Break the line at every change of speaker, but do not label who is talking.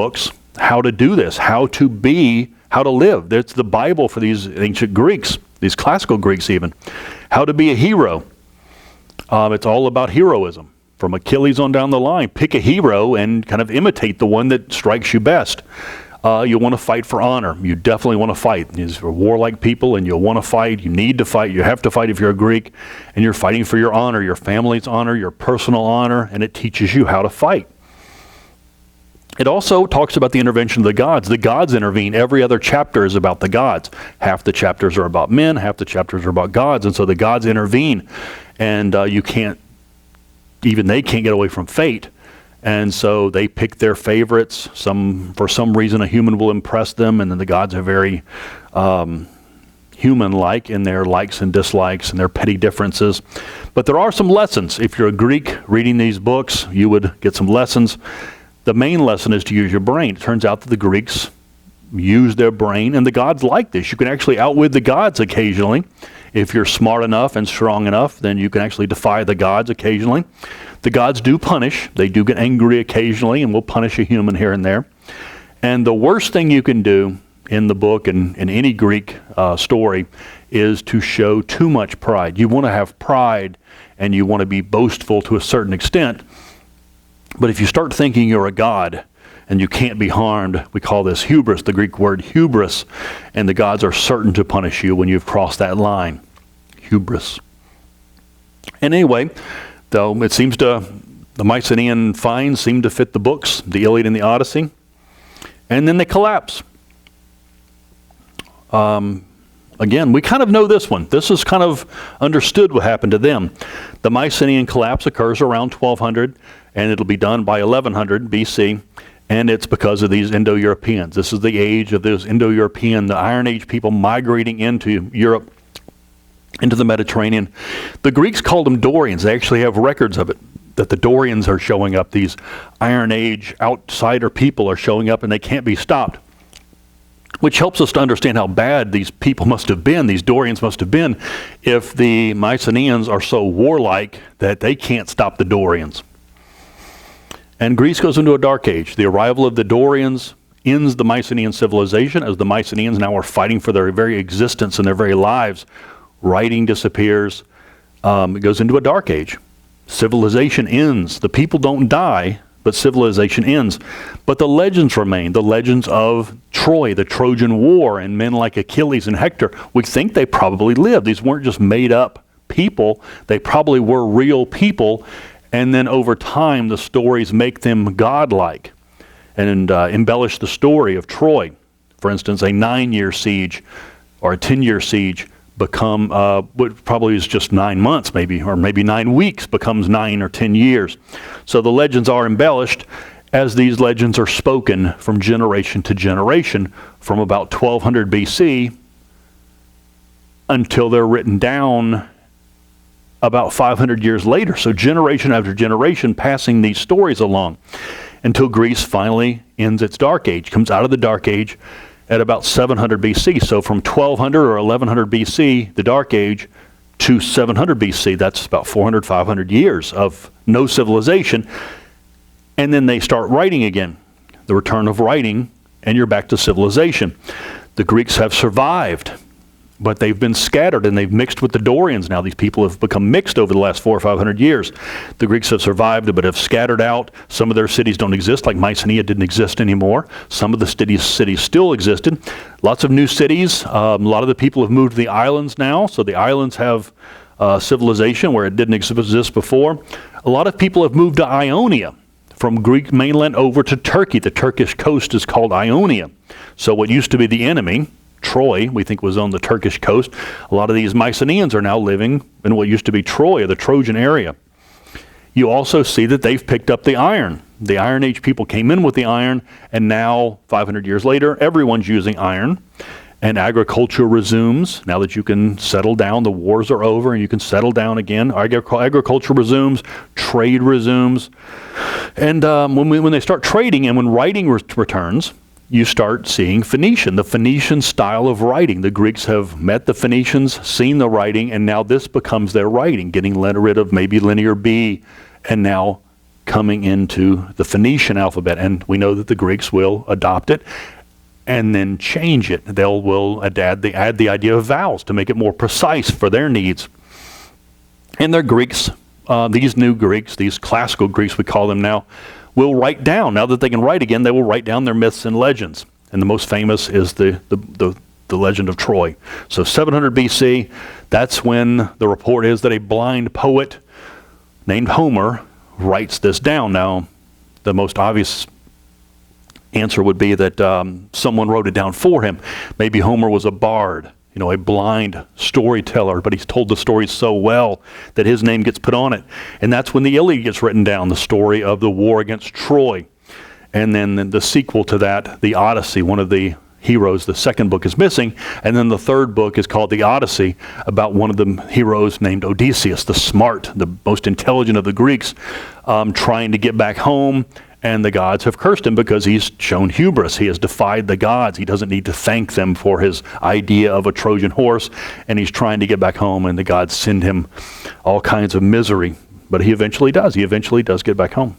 books how to do this, how to live. That's the Bible for these ancient Greeks, these classical Greeks even. How to be a hero. It's all about heroism. From Achilles on down the line, pick a hero and kind of imitate the one that strikes you best. You want to fight for honor. You definitely want to fight. These are warlike people, and you'll want to fight. You need to fight. You have to fight if you're a Greek, and you're fighting for your honor, your family's honor, your personal honor, and it teaches you how to fight. It also talks about the intervention of the gods. The gods intervene. Every other chapter is about the gods. Half the chapters are about men, half the chapters are about gods, and so the gods intervene, and they can't get away from fate. And so they pick their favorites. For some reason, a human will impress them, and then the gods are very human-like in their likes and dislikes and their petty differences. But there are some lessons. If you're a Greek reading these books, you would get some lessons. The main lesson is to use your brain. It turns out that the Greeks use their brain, and the gods like this. You can actually outwit the gods occasionally. If you're smart enough and strong enough, then you can actually defy the gods occasionally. The gods do punish. They do get angry occasionally and will punish a human here and there. And the worst thing you can do in the book and in any Greek story is to show too much pride. You want to have pride and you want to be boastful to a certain extent. But if you start thinking you're a god and you can't be harmed, we call this hubris, the Greek word hubris, and the gods are certain to punish you when you've crossed that line. Hubris. And anyway, though the Mycenaean finds seem to fit the books, the Iliad and the Odyssey, and then they collapse. Again, we kind of know this one. This is kind of understood what happened to them. The Mycenaean collapse occurs around 1200, and it'll be done by 1100 BC, and it's because of these Indo-Europeans. This is the age of those Indo-European, the Iron Age people migrating into Europe, into the Mediterranean. The Greeks called them Dorians. They actually have records of it, that the Dorians are showing up. These Iron Age outsider people are showing up, and they can't be stopped. Which helps us to understand how bad these people must have been, these Dorians must have been, if the Mycenaeans are so warlike that they can't stop the Dorians. And Greece goes into a dark age. The arrival of the Dorians ends the Mycenaean civilization, as the Mycenaeans now are fighting for their very existence and their very lives. Writing disappears. It goes into a dark age. Civilization ends. The people don't die, but civilization ends. But the legends remain, the legends of Troy, the Trojan War, and men like Achilles and Hector. We think they probably lived. These weren't just made up people. They probably were real people. And then over time, the stories make them godlike and embellish the story of Troy. For instance, a 9-year siege or a 10-year siege what probably is just 9 months maybe, or maybe 9 weeks becomes 9 or 10 years. So the legends are embellished as these legends are spoken from generation to generation from about 1200 BC until they're written down about 500 years later. So generation after generation passing these stories along until Greece finally ends its dark age, comes out of the dark age at about 700 BC. So from 1200 or 1100 BC, the Dark Age, to 700 BC, that's about 400, 500 years of no civilization. And then they start writing again, the return of writing, and you're back to civilization. The Greeks have survived, but they've been scattered and they've mixed with the Dorians. Now these people have become mixed over the last 400 or 500 years. The Greeks have survived but have scattered out. Some of their cities don't exist, like Mycenaean didn't exist anymore. Some of the cities still existed. Lots of new cities. A lot of the people have moved to the islands now, so the islands have civilization where it didn't exist before. A lot of people have moved to Ionia, from Greek mainland over to Turkey. The Turkish coast is called Ionia. So what used to be the enemy, Troy, we think was on the Turkish coast. A lot of these Mycenaeans are now living in what used to be Troy, or the Trojan area. You also see that they've picked up the iron. The Iron Age people came in with the iron, and now, 500 years later, everyone's using iron. And agriculture resumes. Now that you can settle down, the wars are over, and you can settle down again. Agriculture resumes, trade resumes. And when they start trading, and when writing returns, you start seeing Phoenician, the Phoenician style of writing. The Greeks have met the Phoenicians, seen the writing, and now this becomes their writing, getting rid of maybe linear B, and now coming into the Phoenician alphabet. And we know that the Greeks will adopt it and then change it. Will add the idea of vowels to make it more precise for their needs. And their Greeks, these new Greeks, these classical Greeks we call them now, will write down. Now that they can write again, they will write down their myths and legends. And the most famous is the legend of Troy. So 700 BC, that's when the report is that a blind poet named Homer writes this down. Now, the most obvious answer would be that someone wrote it down for him. Maybe Homer was a bard, a blind storyteller, but he's told the story so well that his name gets put on it. And that's when the Iliad gets written down, the story of the war against Troy. And then the sequel to that, the Odyssey, one of the heroes, the second book is missing. And then the third book is called the Odyssey, about one of the heroes named Odysseus, the smart, the most intelligent of the Greeks, trying to get back home. And the gods have cursed him because he's shown hubris. He has defied the gods. He doesn't need to thank them for his idea of a Trojan horse. And he's trying to get back home, and the gods send him all kinds of misery. But he eventually does. He eventually does get back home.